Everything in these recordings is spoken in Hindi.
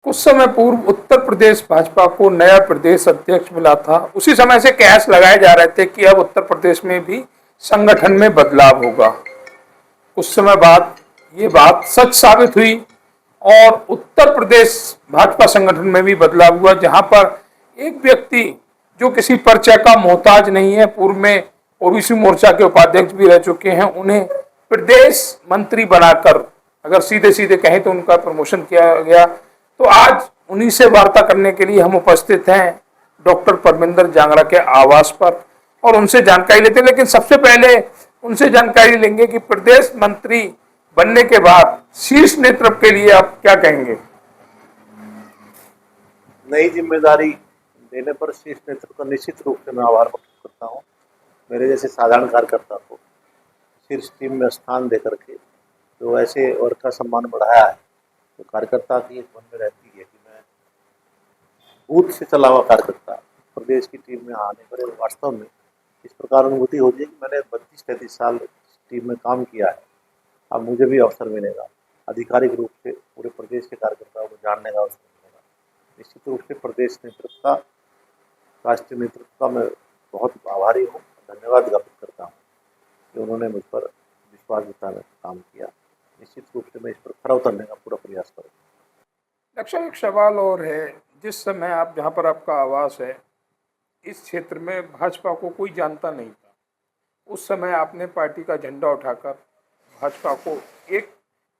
कुछ समय पूर्व उत्तर प्रदेश भाजपा को नया प्रदेश अध्यक्ष मिला था। उसी समय से कयास लगाए जा रहे थे कि अब उत्तर प्रदेश में भी संगठन में बदलाव होगा। कुछ समय बाद ये बात सच साबित हुई और उत्तर प्रदेश भाजपा संगठन में भी बदलाव हुआ, जहां पर एक व्यक्ति जो किसी परिचय का मोहताज नहीं है, पूर्व में ओबीसी मोर्चा के उपाध्यक्ष भी रह चुके हैं, उन्हें प्रदेश मंत्री बनाकर, अगर सीधे सीधे कहें तो उनका प्रमोशन किया गया। तो आज उन्हीं से वार्ता करने के लिए हम उपस्थित हैं डॉक्टर परमिंदर जांगड़ा के आवास पर और उनसे जानकारी लेते हैं। लेकिन सबसे पहले उनसे जानकारी लेंगे कि प्रदेश मंत्री बनने के बाद शीर्ष नेतृत्व के लिए आप क्या कहेंगे? नई जिम्मेदारी देने पर शीर्ष नेतृत्व का निश्चित रूप से मैं आभार व्यक्त करता हूँ। मेरे जैसे साधारण कार्यकर्ता को शीर्ष टीम में स्थान दे करके जो ऐसे वर्ग का सम्मान बढ़ाया है, तो कार्यकर्ता की एक मन में रहती है कि मैं बूथ से चला हुआ कार्यकर्ता प्रदेश की टीम में आने पर वास्तव में इस प्रकार अनुभूति होती है कि मैंने 32-33 साल टीम में काम किया है। अब मुझे भी अवसर मिलेगा, आधिकारिक रूप से पूरे प्रदेश के कार्यकर्ताओं को जानने का अवसर मिलेगा। निश्चित रूप से प्रदेश नेतृत्व का, राष्ट्रीय नेतृत्व का मैं बहुत आभारी हूँ, धन्यवाद ज्ञापित करता हूँ कि उन्होंने मुझ पर विश्वास जताने का काम किया। निश्चित रूप से मैं इस पर खरा उतरने का पूरा प्रयास करूँगा। लक्ष्य एक सवाल और है, जिस समय आप जहाँ पर आपका आवास है, इस क्षेत्र में भाजपा को कोई जानता नहीं था। उस समय आपने पार्टी का झंडा उठाकर भाजपा को एक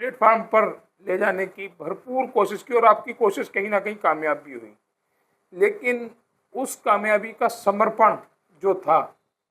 प्लेटफॉर्म पर ले जाने की भरपूर कोशिश की और आपकी कोशिश कहीं ना कहीं कामयाब भी हुई। लेकिन उस कामयाबी का समर्पण जो था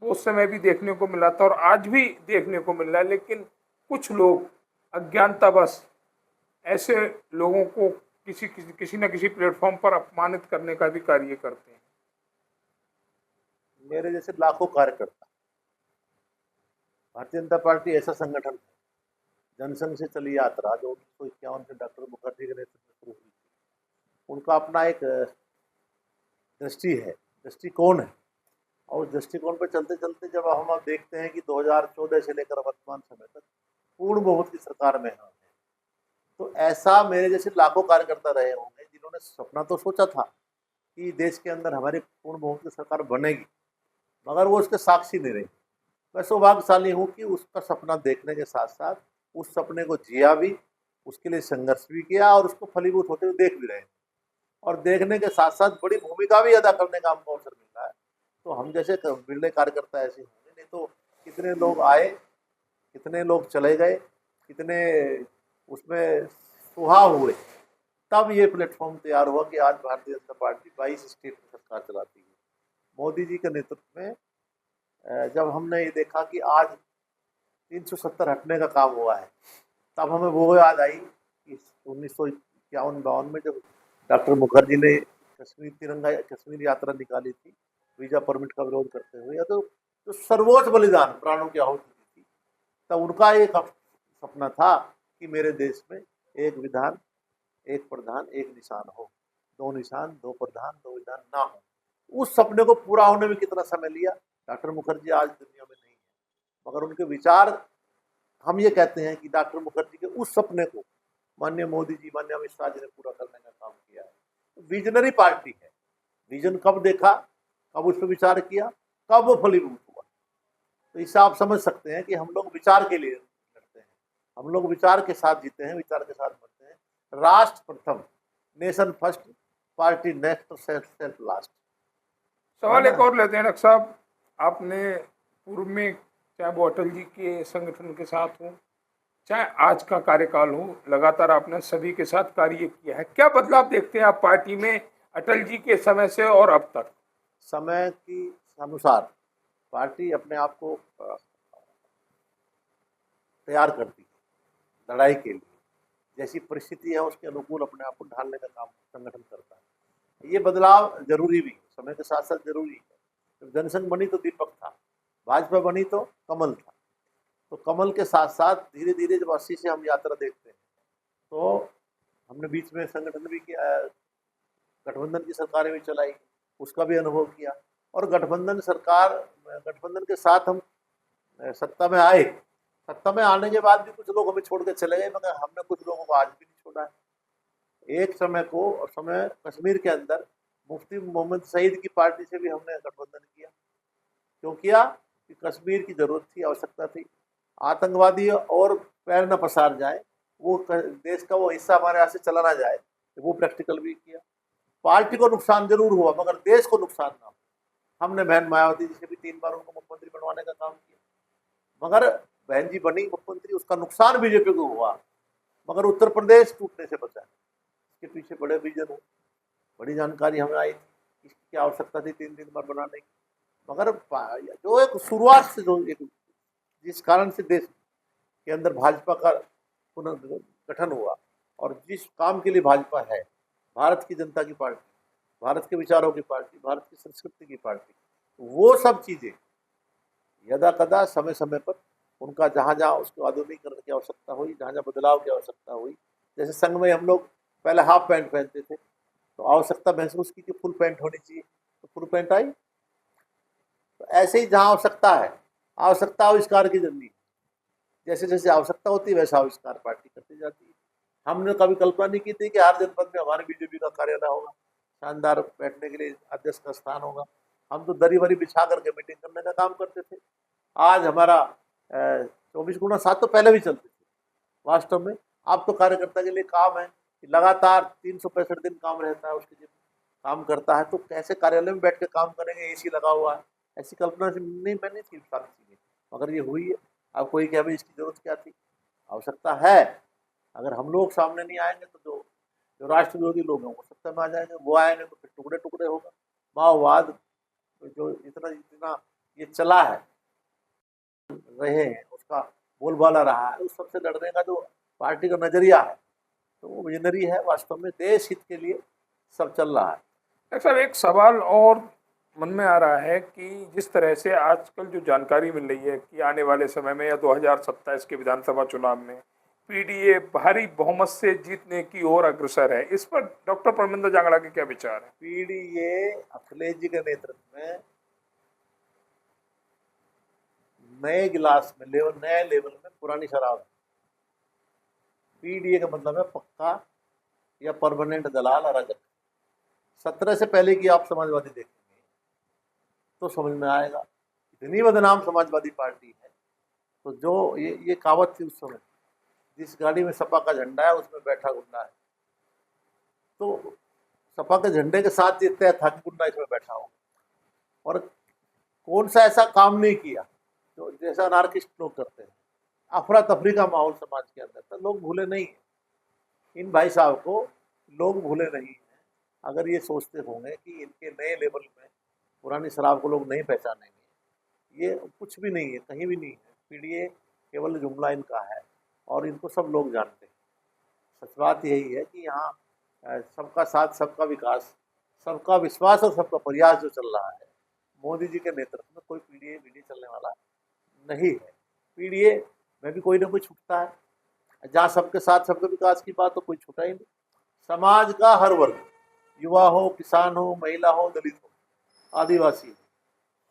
वो उस समय भी देखने को मिला था और आज भी देखने को मिल रहा है। लेकिन कुछ लोग अज्ञानतावश ऐसे लोगों को किसी न किसी प्लेटफॉर्म पर अपमानित करने का भी कार्य करते हैं। मेरे जैसे लाखों कार्यकर्ता, भारतीय जनता पार्टी ऐसा संगठन है, जनसंघ से चली यात्रा जो 1951 से डॉक्टर मुखर्जी के नेतृत्व में शुरू हुई थी, उनका अपना एक दृष्टि है, दृष्टिकोण है। और उस दृष्टिकोण पर चलते चलते जब हम अब देखते हैं कि 2014 से लेकर वर्तमान समय तक पूर्ण बहुमत की सरकार में हम हैं, तो ऐसा मेरे जैसे लाखों कार्यकर्ता रहे होंगे जिन्होंने सपना तो सोचा था कि देश के अंदर हमारी पूर्ण बहुमत की सरकार बनेगी, मगर वो उसके साक्षी नहीं रही। मैं सौभाग्यशाली हूँ कि उसका सपना देखने के साथ साथ उस सपने को जिया भी, उसके लिए संघर्ष भी किया और उसको फलीभूत होते हुए देख भी रहे हैं। और देखने के साथ साथ बड़ी भूमिका भी अदा करने का हमको अवसर मिल रहा है। तो हम जैसे बिरले कार्यकर्ता ऐसे होंगे, नहीं तो कितने लोग आए, कितने लोग चले गए, कितने उसमें सुहाव हुए, तब ये प्लेटफॉर्म तैयार हुआ कि आज भारतीय जनता पार्टी 22 स्टेट में सरकार चलाती है। मोदी जी के नेतृत्व में जब हमने ये देखा कि आज 370 हटने का काम हुआ है, तब हमें वो याद आई कि 1951-52 में जब डॉक्टर मुखर्जी ने कश्मीर यात्रा निकाली थी वीजा परमिट का विरोध करते हुए, या तो जो सर्वोच्च बलिदान प्राणों की आहुति दी थी, तब उनका एक सपना था कि मेरे देश में एक विधान, एक प्रधान, एक निशान हो, दो निशान, दो प्रधान, दो विधान ना हो। उस सपने को पूरा होने में कितना समय लिया। डॉक्टर मुखर्जी आज दुनिया में नहीं है, मगर उनके विचार, हम ये कहते हैं कि डॉक्टर मुखर्जी के उस सपने को माननीय मोदी जी, माननीय अमित शाह जी ने पूरा करने का काम किया है। विजनरी पार्टी है। विजन कब देखा, कब उस पर विचार किया, कब वो फलीभूत हुआ। तो इससे आप समझ सकते हैं कि हम लोग विचार के लिए लड़ते हैं, हम लोग विचार के साथ जीते हैं, विचार के साथ मरते हैं। राष्ट्र प्रथम, nation first, party next, self last. सवाल एक और लेते हैं डॉक्टर साहब, आपने पूर्व में चाहे वो अटल जी के संगठन के साथ हो चाहे आज का कार्यकाल हो, लगातार आपने सभी के साथ कार्य किया है। क्या बदलाव देखते हैं आप पार्टी में अटल जी के समय से और अब तक? समय की अनुसार पार्टी अपने आप को तैयार करती है लड़ाई के लिए। जैसी परिस्थिति है उसके अनुकूल अपने आप को ढालने का काम संगठन करता है। ये बदलाव जरूरी भी, समय के साथ साथ जरूरी है। जब जनसंघ बनी तो दीपक था, भाजपा बनी तो कमल था। तो कमल के साथ साथ धीरे धीरे जब 80 से हम यात्रा देखते हैं, तो हमने बीच में संगठन भी किया, गठबंधन की सरकारें भी चलाई, उसका भी अनुभव किया। और गठबंधन सरकार, गठबंधन के साथ हम सत्ता में आए, सत्ता में आने के बाद भी कुछ लोग हमें छोड़ के चले गए, मगर हमने कुछ लोगों को आज भी नहीं छोड़ा है। एक समय को और समय कश्मीर के अंदर मुफ्ती मोहम्मद सईद की पार्टी से भी हमने गठबंधन किया। क्यों किया? कि कश्मीर की जरूरत थी, आवश्यकता थी। आतंकवादी और पैर न पसार जाए, वो देश का वो हिस्सा हमारे यहाँ से चला ना जाए, तो वो प्रैक्टिकल भी किया। पार्टी को नुकसान जरूर हुआ, मगर देश को नुकसान ना हो। हमने बहन मायावती जी से भी 3 बार उनको मुख्यमंत्री बनवाने का काम किया, मगर बहन जी बनी मुख्यमंत्री, उसका नुकसान बीजेपी को हुआ, मगर उत्तर प्रदेश टूटने से बचा। इसके पीछे बड़े विजन हो, बड़ी जानकारी हमें आई थी, इसकी आवश्यकता थी 3 बार बनाने की। मगर जो एक शुरुआत से जो एक जिस कारण से देश के अंदर भाजपा का पुनर्गठन हुआ, और जिस काम के लिए भाजपा है, भारत की जनता की पार्टी, भारत के विचारों की पार्टी, भारत की संस्कृति की पार्टी, वो सब चीज़ें यदा कदा समय समय पर उनका जहाँ जहाँ उसको आधुनिकीकरण की आवश्यकता हुई, जहाँ जहाँ बदलाव की आवश्यकता हुई, जैसे संघ में हम लोग पहले हाफ पैंट पहनते थे, तो आवश्यकता महसूस की कि फुल पैंट होनी चाहिए, तो फुल पैंट आई। तो ऐसे ही जहाँ आवश्यकता है, आवश्यकता आविष्कार की जननी, जैसे जैसे आवश्यकता होती है वैसा आविष्कार पार्टी करती जाती है। हमने कभी कल्पना नहीं की थी कि हर जनपद में हमारे बीजेपी का कार्यालय होगा, शानदार बैठने के लिए अध्यक्ष का स्थान होगा। हम तो दरी वरी बिछा करके मीटिंग करने का काम करते थे। आज हमारा 24x7 तो पहले भी चलते थे वास्तव में। आप तो कार्यकर्ता के लिए काम है कि लगातार 365 दिन काम रहता है, उसके काम करता है, तो कैसे कार्यालय में बैठ के काम करेंगे, एसी लगा हुआ है, ऐसी कल्पना से नहीं, मैंने थी सारी चीज़ें, मगर ये हुई है। अब कोई क्या भाई इसकी जरूरत क्या थी? आवश्यकता है। अगर हम लोग सामने नहीं आएंगे तो जो जो राष्ट्र विरोधी लोग हैं वो सत्ता में आ जाएंगे, वो आएंगे तो फिर टुकड़े टुकड़े होगा। माओवाद जो इतना इतना ये चला है, रहे हैं, उसका बोलबाला रहा है, उस सबसे लड़ने का जो पार्टी का नजरिया है, तो वो विजनरी है। वास्तव में देश हित के लिए सब चल रहा है। सर एक सवाल और मन में आ रहा है कि जिस तरह से आजकल जो जानकारी मिल रही है कि आने वाले समय में या 2027 के विधानसभा चुनाव में पीडीए भारी बहुमत से जीतने की ओर अग्रसर है, इस पर डॉक्टर परमिंदर जांगड़ा के क्या विचार है? पीडीए अखिलेश जी के नेतृत्व में नए गिलास में नए लेवल में पुरानी शराब है। पीडीए का मतलब है पक्का या परमानेंट दलाल अराजक। 17 से पहले की आप समाजवादी देखेंगे तो समझ में आएगा, इतनी बदनाम समाजवादी पार्टी है। तो जो ये कहावत थी उस समय, जिस गाड़ी में सपा का झंडा है उसमें बैठा गुंडा है, तो सपा के झंडे के साथ ये तय था कि गुंडा इसमें बैठा हो। और कौन सा ऐसा काम नहीं किया जो जैसा अनार्किस्ट लोग करते हैं, अफरा तफरी का माहौल समाज के अंदर, तो लोग भूले नहीं हैं इन भाई साहब को, लोग भूले नहीं हैं। अगर ये सोचते होंगे कि इनके नए लेवल में पुरानी शराब को लोग नहीं पहचानेंगे, ये कुछ भी नहीं है, कहीं भी नहीं है। पीडीए केवल जुमला इनका है और इनको सब लोग जानते हैं। सच बात यही है कि यहाँ सबका साथ, सबका विकास, सबका विश्वास और सबका प्रयास जो चल रहा है, मोदी जी के नेतृत्व में कोई पीडीए चलने वाला नहीं है। पीडीए में भी कोई ना कोई छूटता है, जहाँ सबके साथ सबके विकास की बात तो कोई छूटा ही नहीं। समाज का हर वर्ग, युवा हो, किसान हो, महिला हो, दलित हो, आदिवासी हो,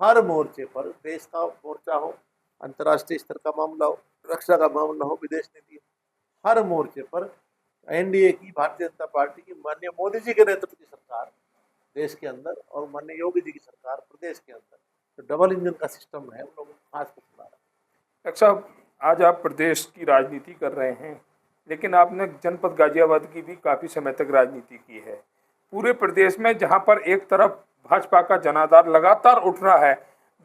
हर मोर्चे पर, देश का मोर्चा हो, अंतर्राष्ट्रीय स्तर का मामला हो, रक्षा का मामला हो, विदेश नीति, हर मोर्चे पर एनडीए की, भारतीय जनता पार्टी की, माननीय मोदी जी के नेतृत्व की सरकार देश के अंदर और माननीय योगी जी की सरकार प्रदेश के अंदर, तो डबल इंजन का सिस्टम है, उन लोगों को खास कर चला रहा है। डॉक्टर साहब, आज आप प्रदेश की राजनीति कर रहे हैं, लेकिन आपने जनपद गाजियाबाद की भी काफ़ी समय तक राजनीति की है। पूरे प्रदेश में जहां पर एक तरफ भाजपा का जनाधार लगातार उठ रहा है,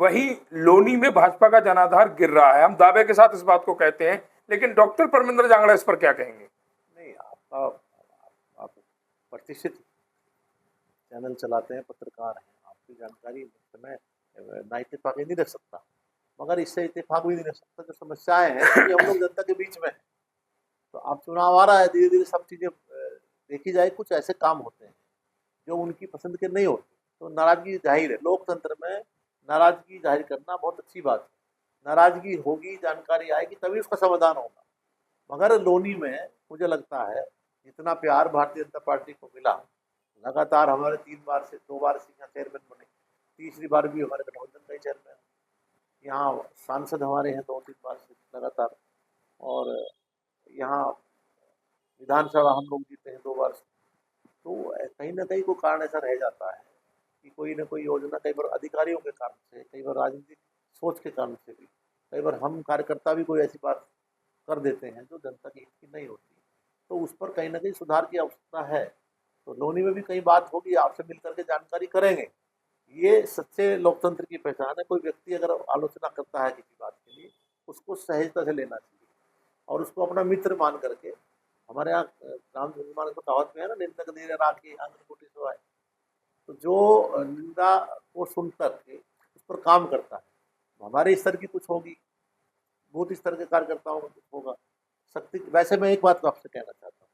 वहीं लोनी में भाजपा का जनाधार गिर रहा है। हम दावे के साथ इस बात को कहते हैं, लेकिन डॉक्टर परमिंदर जांगड़ा इस पर क्या कहेंगे? नहीं, आप प्रतिष्ठित चैनल चलाते हैं, पत्रकार हैं, आपकी जानकारी मैं ना इत्तेफाक नहीं रख सकता, मगर इससे इत्तेफाक भी नहीं रख सकता। जो समस्याएं हैं कि हम लोग जनता के बीच में हैं, तो अब चुनाव आ रहा है, धीरे धीरे सब चीज़ें देखी जाए। कुछ ऐसे काम होते हैं जो उनकी पसंद के नहीं होते, तो नाराजगी जाहिर है। लोकतंत्र में नाराजगी जाहिर करना बहुत अच्छी बात है। नाराजगी होगी, जानकारी आएगी, तभी उसका समाधान होगा। मगर लोनी में मुझे लगता है जितना प्यार भारतीय जनता पार्टी को मिला, लगातार हमारे 3 बार से 2 बार से चेयरमैन बने, तीसरी बार भी हमारे गठबंधन का ही चेयरमैन, यहाँ सांसद हमारे हैं 2-3 बार से लगातार, और यहाँ विधानसभा हम लोग जीते हैं 2 बार से। तो कहीं ना कहीं कोई कारण ऐसा रह जाता है कि कोई ना कोई योजना, कई बार अधिकारियों के कारण से, कई बार राजनीतिक सोच के कारण से भी, कई बार हम कार्यकर्ता भी कोई ऐसी बात कर देते हैं जो जनता के हित की नहीं होती, तो उस पर कहीं ना कहीं सुधार की आवश्यकता है। तो लोनी में भी कई बात होगी, आपसे मिलकर के जानकारी करेंगे। ये सच्चे लोकतंत्र की पहचान है। कोई व्यक्ति अगर आलोचना करता है किसी बात के लिए, उसको सहजता से लेना चाहिए और उसको अपना मित्र मान करके, हमारे यहाँ राम निर्माण तो कहावत में है ना, निंदक धीरे राखी आंगन कोटि सोहाय। तो जो निंदा को सुन करके उस पर काम करता है, हमारे स्तर की कुछ होगी, बूथ स्तर के कार्यकर्ताओं में कुछ होगा, शक्ति। वैसे मैं एक बात आपसे कहना चाहता हूँ,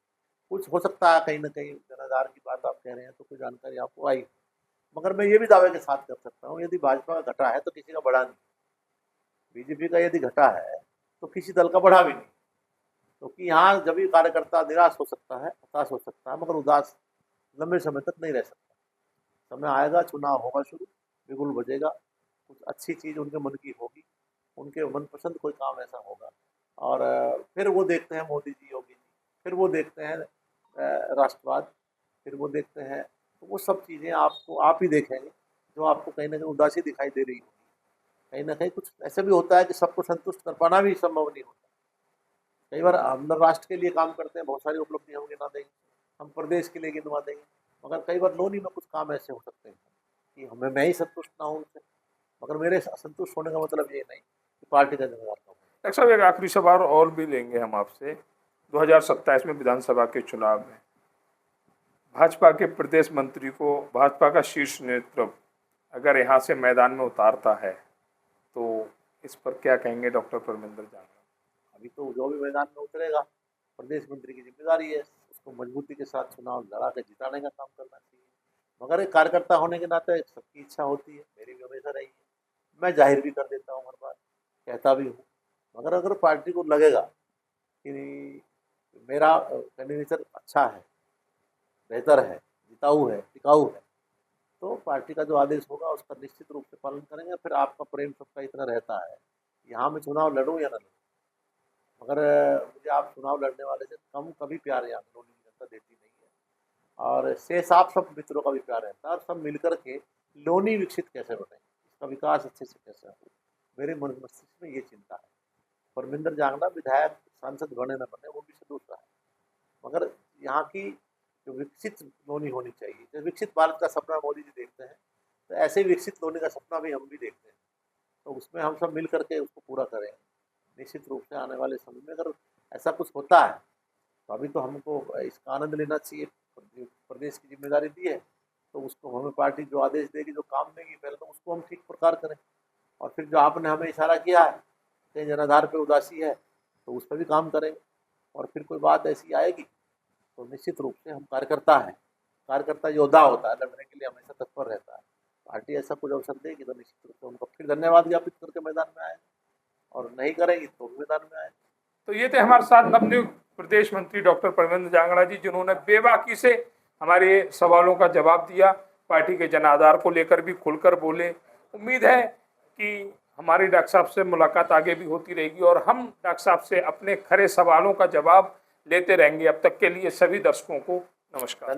कुछ हो सकता है कहीं ना कहीं जनाधार की बात आप कह रहे हैं तो कोई जानकारी आपको आई, मगर मैं ये भी दावे के साथ कर सकता हूँ, यदि भाजपा का घटा है तो किसी का बढ़ा नहीं, बीजेपी का यदि घटा है तो किसी दल का बढ़ा भी नहीं। क्योंकि यहाँ जब भी कार्यकर्ता निराश हो सकता है, हताश हो सकता है, मगर उदास लंबे समय तक नहीं रह सकता। समय आएगा, चुनाव होगा शुरू, बिगुल बजेगा, कुछ अच्छी चीज़ उनके मन की होगी, उनके मनपसंद कोई काम ऐसा होगा, और फिर वो देखते हैं मोदी जी, योगी जी, फिर वो देखते हैं राष्ट्रवाद, फिर वो देखते हैं, तो वो सब चीज़ें आपको आप ही देखेंगे जो आपको कहीं ना कहीं उदासी दिखाई दे रही होगी। कहीं ना कहीं कुछ ऐसा भी होता है कि सबको संतुष्ट कर पाना भी संभव नहीं होता। कई बार हम राष्ट्र के लिए काम करते हैं, बहुत सारी उपलब्धि हम गिना देंगे, हम प्रदेश के लिए गिनवा देंगे, मगर कई बार लोनी में कुछ काम ऐसे हो सकते हैं कि हमें मैं ही संतुष्ट ना हूँ उनसे, मगर मेरे असंतुष्ट होने का मतलब ये नहीं कि पार्टी का जिम्मेदार हूँ। डॉक्टर साहब, एक आखिरी सवाल और भी लेंगे हम आपसे। 2027 में विधानसभा के चुनाव में भाजपा के प्रदेश मंत्री को भाजपा का शीर्ष नेतृत्व अगर यहाँ से मैदान में उतारता है तो इस पर क्या कहेंगे डॉक्टर परमिंदर जांगड़ा? अभी तो जो भी मैदान में उतरेगा, प्रदेश मंत्री की जिम्मेदारी है उसको मजबूती के साथ चुनाव लड़ा के जिताने का काम करना चाहिए। मगर एक कार्यकर्ता होने के नाते सबकी इच्छा होती है, मेरी भी हमेशा रही है, मैं जाहिर भी कर देता हूँ हर बार, कहता भी हूँ। मगर अगर पार्टी को लगेगा कि मेरा कैंडिडेचर अच्छा है, बेहतर है, जिताऊ है, टिकाऊ है, तो पार्टी का जो आदेश होगा उसका निश्चित रूप से पालन करेंगे। फिर आपका प्रेम सबका इतना रहता है, यहाँ मैं चुनाव लड़ूँ या न लड़ूँ, मगर मुझे आप चुनाव लड़ने वाले से कम कभी प्यार यहाँ लोनी की जनता देती नहीं है। और शेष आप सब मित्रों का भी प्यार रहता है, और सब मिलकर के लोनी विकसित कैसे बने, इसका विकास अच्छे से कैसे हो, मेरे मन मस्तिष्क में ये चिंता है। परमिंदर जांगड़ा विधायक सांसद बने न बने वो भी से दूसरा है, मगर यहाँ की जो विकसित लोनी होनी चाहिए, जो विकसित भारत का सपना मोदी जी देखते हैं, तो ऐसे विकसित लोनी का सपना भी हम भी देखते हैं। तो उसमें हम सब मिल करके उसको पूरा करेंगे। निश्चित रूप से आने वाले समय में अगर ऐसा कुछ होता है तो अभी तो हमको इसका आनंद लेना चाहिए, प्रदेश की जिम्मेदारी दी है तो उसको हमें पार्टी जो आदेश देगी, जो काम देगी, पहले तो उसको हम ठीक प्रकार करें, और फिर जो आपने हमें इशारा किया है कहीं जनाधार पे उदासी है तो उस पर भी काम करेंगे। और फिर कोई बात ऐसी आएगी तो निश्चित रूप से हम कार्यकर्ता हैं, कार्यकर्ता योद्धा होता है, लड़ने के लिए हमेशा तत्पर रहता है। पार्टी ऐसा कुछ अवसर देगी तो निश्चित रूप से उनको फिर धन्यवाद ज्ञापित करके मैदान में आए, और नहीं करेंगी तो भी मैदान में आए। तो ये थे हमारे साथ नवनियुक्त प्रदेश मंत्री डॉक्टर परमिंदर जांगड़ा जी, जिन्होंने बेबाकी से हमारे सवालों का जवाब दिया, पार्टी के जनाधार को लेकर भी खुलकर बोले। उम्मीद है कि हमारी डॉक्टर साहब से मुलाकात आगे भी होती रहेगी और हम डॉक्टर साहब से अपने खरे सवालों का जवाब लेते रहेंगे। अब तक के लिए सभी दर्शकों को नमस्कार।